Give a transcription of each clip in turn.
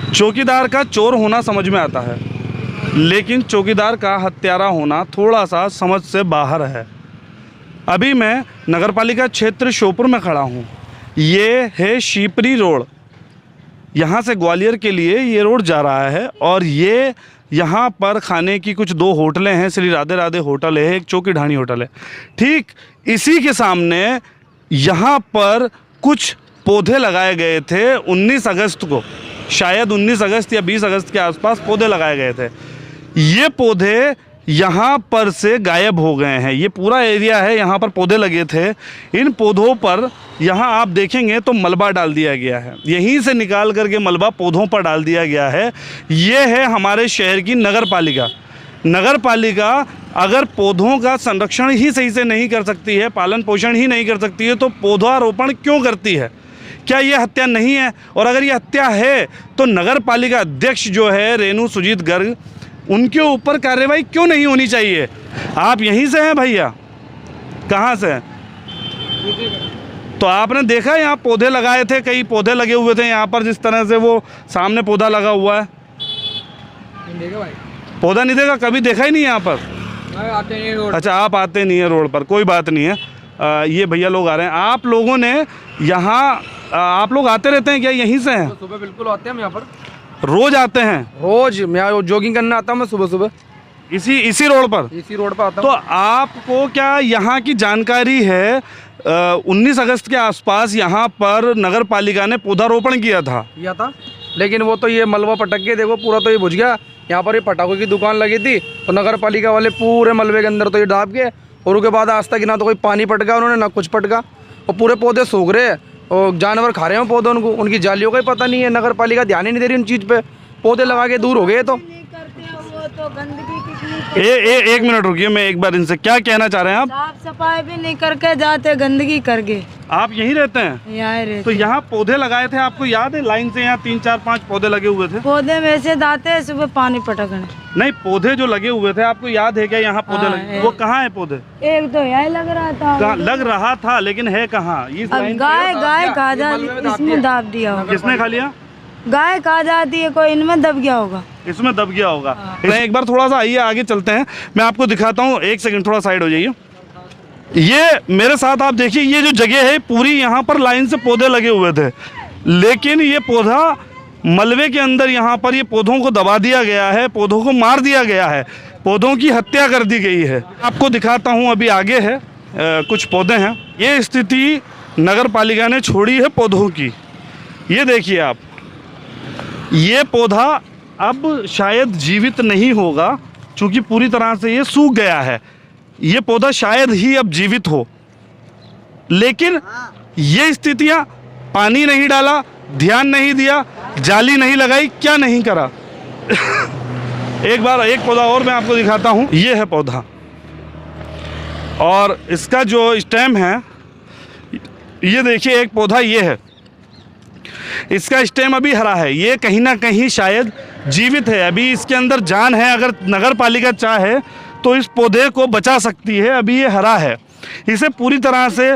चौकीदार का चोर होना समझ में आता है, लेकिन चौकीदार का हत्यारा होना थोड़ा सा समझ से बाहर है। अभी मैं नगरपालिका क्षेत्र श्योपुर में खड़ा हूँ। ये है शिवपुरी रोड। यहाँ से ग्वालियर के लिए ये रोड जा रहा है और ये यहाँ पर खाने की कुछ 2 होटलें हैं। श्री राधे राधे होटल है, एक चौकी ढाणी होटल है। ठीक इसी के सामने यहाँ पर कुछ पौधे लगाए गए थे 19 अगस्त को, शायद 19 अगस्त या 20 अगस्त के आसपास पौधे लगाए गए थे। ये पौधे यहाँ पर से गायब हो गए हैं। ये पूरा एरिया है, यहाँ पर पौधे लगे थे। इन पौधों पर यहाँ आप देखेंगे तो मलबा डाल दिया गया है। यहीं से निकाल करके मलबा पौधों पर डाल दिया गया है। ये है हमारे शहर की नगर पालिका। नगर पालिका अगर पौधों का संरक्षण ही सही से नहीं कर सकती है, पालन पोषण ही नहीं कर सकती है, तो पौधारोपण क्यों करती है? क्या ये हत्या नहीं है? और अगर ये हत्या है तो नगर पालिका अध्यक्ष जो है रेणु सुजीत गर्ग, उनके ऊपर कार्रवाई क्यों नहीं होनी चाहिए? आप यहीं से हैं भैया? कहाँ से हैं? तो आपने देखा यहाँ पौधे लगाए थे, कई पौधे लगे हुए थे यहाँ पर, जिस तरह से वो सामने पौधा लगा हुआ है। पौधा नहीं देखा? कभी देखा ही नहीं यहाँ पर? आते नहीं रोड। अच्छा, आप आते नहीं है रोड पर, कोई बात नहीं है। ये भैया लोग आ रहे हैं। आप लोगों ने यहाँ आप लोग आते रहते हैं क्या? यहीं से हैं? सुबह बिल्कुल आते हैं हम यहाँ पर, रोज आते हैं? रोज मैं जॉगिंग करने आता हूँ मैं सुबह इसी रोड पर? इसी रोड पर आता तो हूँ। आपको क्या यहाँ की जानकारी है? 19 अगस्त के आसपास यहाँ पर नगर पालिका ने पौधारोपण किया था, लेकिन वो तो ये मलबा पटक के देखो पूरा तो ये बुझ गया। यहाँ पर ये पटाखों की दुकान लगी थी तो नगर पालिका वाले पूरे मलबे के अंदर तो ये डाब गए, और उसके बाद आज तक ना तो कोई पानी पटका उन्होंने, ना कुछ पटका, और पूरे पौधे सूख रहे हैं और जानवर खा रहे हैं पौधे उनको। उनकी जालियों का ही पता नहीं है, नगर पालिका ध्यान ही नहीं दे रही उन चीज़ पे। पौधे लगा के दूर हो गए। तो एक मिनट रुकिए, मैं एक बार इनसे क्या कहना चाह रहे हैं आप? साफ सफाई भी नहीं करके जाते, गंदगी करके। आप यहीं रहते हैं? यहाँ रहते। तो यहाँ पौधे लगाए थे, आपको याद है? लाइन से यहाँ 3 4 5 पौधे लगे हुए थे। पौधे में से दाते हैं सुबह पानी पटकने। नहीं, पौधे जो लगे हुए थे आपको याद है क्या? यहाँ पौधे लगे, वो कहाँ है पौधे? एक तो यही लग रहा था। लग रहा था, लेकिन है कहाँ? इस लाइन गाय खा जाती, इसमें दाब दिया होगा। किसने खा लिया? गाय खा जाती है, कोई इनमें दब गया होगा। इसमें दब गया होगा। एक बार थोड़ा सा आइए, आगे चलते हैं, मैं आपको दिखाता हूँ। एक सेकंड, थोड़ा साइड हो जाइए। ये मेरे साथ आप देखिए, ये जो जगह है पूरी, यहाँ पर लाइन से पौधे लगे हुए थे, लेकिन ये पौधा मलबे के अंदर यहाँ पर ये पौधों को दबा दिया गया है, पौधों को मार दिया गया है, पौधों की हत्या कर दी गई है। आपको दिखाता हूँ, अभी आगे है कुछ पौधे हैं। ये स्थिति नगर पालिका ने छोड़ी है पौधों की। ये देखिए आप, ये पौधा अब शायद जीवित नहीं होगा, क्योंकि पूरी तरह से ये सूख गया है। ये पौधा शायद ही अब जीवित हो, लेकिन ये स्थितियां, पानी नहीं डाला, ध्यान नहीं दिया, जाली नहीं लगाई, क्या नहीं करा। एक बार एक पौधा और मैं आपको दिखाता हूं। ये है पौधा, और इसका जो स्टेम है, ये देखिए, एक पौधा ये है, इसका स्टेम अभी हरा है। ये कहीं ना कहीं शायद जीवित है, अभी इसके अंदर जान है। अगर नगर पालिका चाहे तो इस पौधे को बचा सकती है। अभी ये हरा है, इसे पूरी तरह से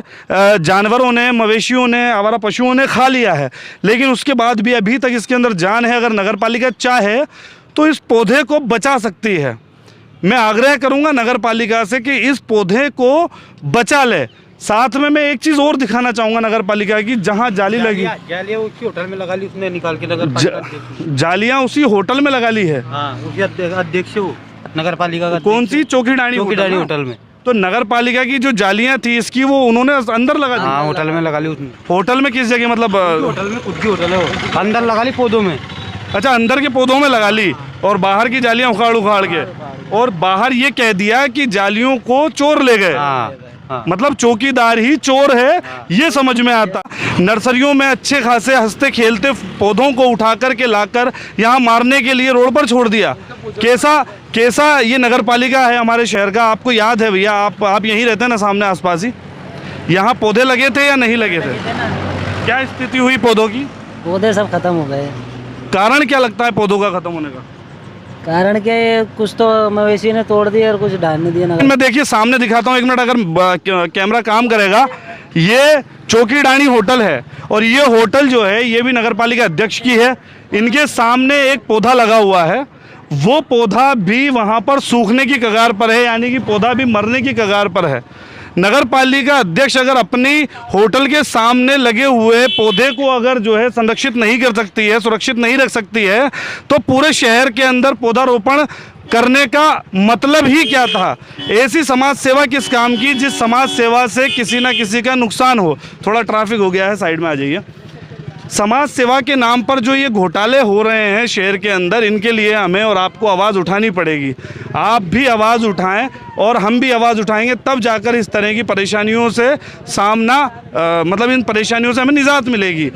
जानवरों ने, मवेशियों ने, आवारा पशुओं ने खा लिया है, लेकिन उसके बाद भी अभी तक इसके अंदर जान है। अगर नगर पालिका चाहे तो इस पौधे को बचा सकती है। मैं आग्रह करूँगा नगर पालिका से कि इस पौधे को बचा ले। साथ में मैं एक चीज़ और दिखाना चाहूँगा नगर पालिका की, जहाँ जाली लगी, जालियाँ उसी होटल में लगा ली उसने, निकाल के जालियाँ उसी होटल में लगा ली है। उसी अध्यक्ष नगर पालिका का। कौन सी? चौकी ढाणी होटल में। तो नगर पालिका की जो जालियाँ थी इसकी, वो उन्होंने अंदर लगा दी। हाँ, होटल में लगा ली उसने। होटल में किस जगह? मतलब होटल में, खुद की होटल है वो, अंदर लगा ली पौधों में। अच्छा, अंदर के पौधों में लगा ली, और बाहर की जालियाँ उखाड़ के, और बाहर ये कह दिया कि जालियों को चोर ले गए। मतलब चौकीदार ही चोर है, ये समझ में आता। नर्सरियों में अच्छे खासे हंसते खेलते पौधों को उठा कर के लाकर यहाँ मारने के लिए रोड पर छोड़ दिया। कैसा ये नगर पालिका है हमारे शहर का? आपको याद है भैया, आप यहीं रहते हैं ना, सामने आसपास ही। यहाँ पौधे लगे थे या नहीं लगे थे? क्या स्थिति हुई पौधों की? पौधे सब खत्म हो गए। कारण क्या लगता है पौधों का खत्म होने का? कारण क्या है, कुछ तो मवेशी ने तोड़ दिया और कुछ डालने दिया। मैं देखिए सामने दिखाता हूँ, एक मिनट, अगर कैमरा काम करेगा। ये चौकीडानी होटल है और ये होटल जो है ये भी नगर पालिका अध्यक्ष की है। इनके सामने एक पौधा लगा हुआ है, वो पौधा भी वहाँ पर सूखने की कगार पर है, यानी कि पौधा भी मरने की कगार पर है। नगर पालिका अध्यक्ष अगर अपनी होटल के सामने लगे हुए पौधे को अगर जो है संरक्षित नहीं कर सकती है, सुरक्षित नहीं रख सकती है, तो पूरे शहर के अंदर पौधारोपण करने का मतलब ही क्या था? ऐसी समाज सेवा किस काम की जिस समाज सेवा से किसी ना किसी का नुकसान हो। थोड़ा ट्रैफिक हो गया है, साइड में आ जाइए। समाज सेवा के नाम पर जो ये घोटाले हो रहे हैं शहर के अंदर, इनके लिए हमें और आपको आवाज़ उठानी पड़ेगी। आप भी आवाज़ उठाएं और हम भी आवाज़ उठाएंगे, तब जाकर इस तरह की परेशानियों से सामना मतलब इन परेशानियों से हमें निजात मिलेगी।